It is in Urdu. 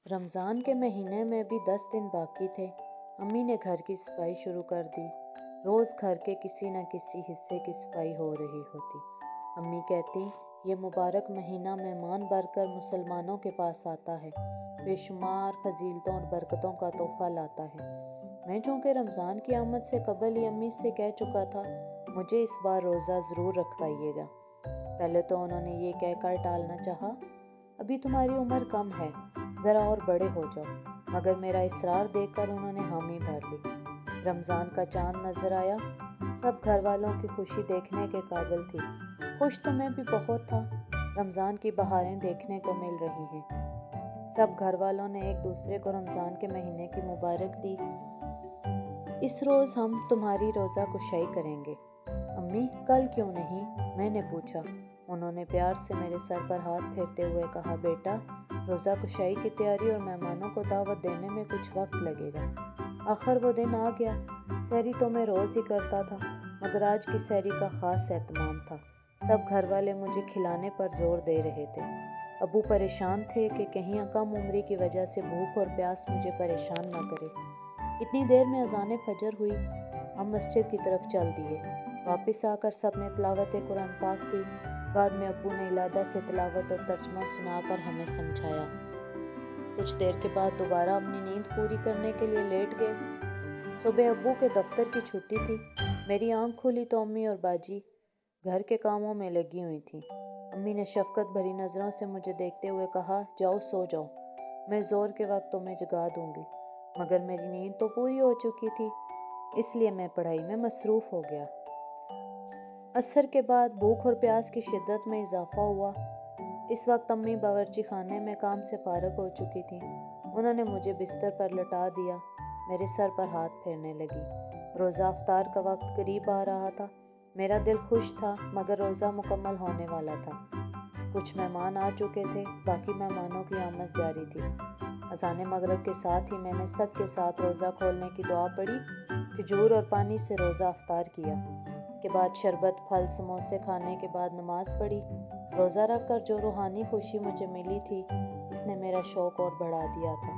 رمضان کے مہینے میں بھی 10 دن باقی تھے۔ امی نے گھر کی صفائی شروع کر دی۔ روز گھر کے کسی نہ کسی حصے کی صفائی ہو رہی ہوتی۔ امی کہتی، یہ مبارک مہینہ مہمان بھر کر مسلمانوں کے پاس آتا ہے، بے شمار فضیلتوں اور برکتوں کا تحفہ لاتا ہے۔ میں چونکہ رمضان کی آمد سے قبل ہی امی سے کہہ چکا تھا، مجھے اس بار روزہ ضرور رکھوائیے گا۔ پہلے تو انہوں نے یہ کہہ کر ٹالنا چاہا، ابھی تمہاری عمر کم ہے، ذرا اور بڑے ہو جاؤ، مگر میرا اصرار دیکھ کر انہوں نے حامی بھر لی۔ رمضان کا چاند نظر آیا، سب گھر والوں کی خوشی دیکھنے کے قابل تھی۔ خوش تو میں بھی بہت تھا، رمضان کی بہاریں دیکھنے کو مل رہی ہیں۔ سب گھر والوں نے ایک دوسرے کو رمضان کے مہینے کی مبارک دی۔ اس روز ہم تمہاری روزہ کشائی کریں گے۔ امی، کل کیوں نہیں؟ میں نے پوچھا۔ انہوں نے پیار سے میرے سر پر ہاتھ پھیرتے ہوئے کہا، بیٹا، روزہ کشائی کی تیاری اور مہمانوں کو دعوت دینے میں کچھ وقت لگے گا۔ آخر وہ دن آ گیا۔ سحری تو میں روز ہی کرتا تھا، مگر آج کی سحری کا خاص اہتمام تھا۔ سب گھر والے مجھے کھلانے پر زور دے رہے تھے۔ ابو پریشان تھے کہ کہیں کم عمری کی وجہ سے بھوک اور پیاس مجھے پریشان نہ کرے۔ اتنی دیر میں اذان فجر ہوئی۔ ہم مسجد کی طرف چل دیے۔ واپس آ کر سب نے تلاوت قرآن پاک کی۔ بعد میں ابو نے علیحدہ سے تلاوت اور ترجمہ سنا کر ہمیں سمجھایا۔ کچھ دیر کے بعد دوبارہ اپنی نیند پوری کرنے کے لیے لیٹ گئے۔ صبح ابو کے دفتر کی چھٹی تھی۔ میری آنکھ کھلی تو امی اور باجی گھر کے کاموں میں لگی ہوئی تھیں۔ امی نے شفقت بھری نظروں سے مجھے دیکھتے ہوئے کہا، جاؤ سو جاؤ، میں زور کے وقت تمہیں جگا دوں گی۔ مگر میری نیند تو پوری ہو چکی تھی، اس لیے میں پڑھائی میں مصروف ہو گیا۔ عصر کے بعد بھوک اور پیاس کی شدت میں اضافہ ہوا۔ اس وقت امی باورچی خانے میں کام سے فارغ ہو چکی تھیں۔ انہوں نے مجھے بستر پر لٹا دیا، میرے سر پر ہاتھ پھیرنے لگی۔ روزہ افطار کا وقت قریب آ رہا تھا۔ میرا دل خوش تھا، مگر روزہ مکمل ہونے والا تھا۔ کچھ مہمان آ چکے تھے، باقی مہمانوں کی آمد جاری تھی۔ اذان مغرب کے ساتھ ہی میں نے سب کے ساتھ روزہ کھولنے کی دعا پڑھی، کھجور اور پانی سے روزہ افطار کیا۔ اس کے بعد شربت، پھل، سموسے کھانے کے بعد نماز پڑھی۔ روزہ رکھ کر جو روحانی خوشی مجھے ملی تھی، اس نے میرا شوق اور بڑھا دیا تھا۔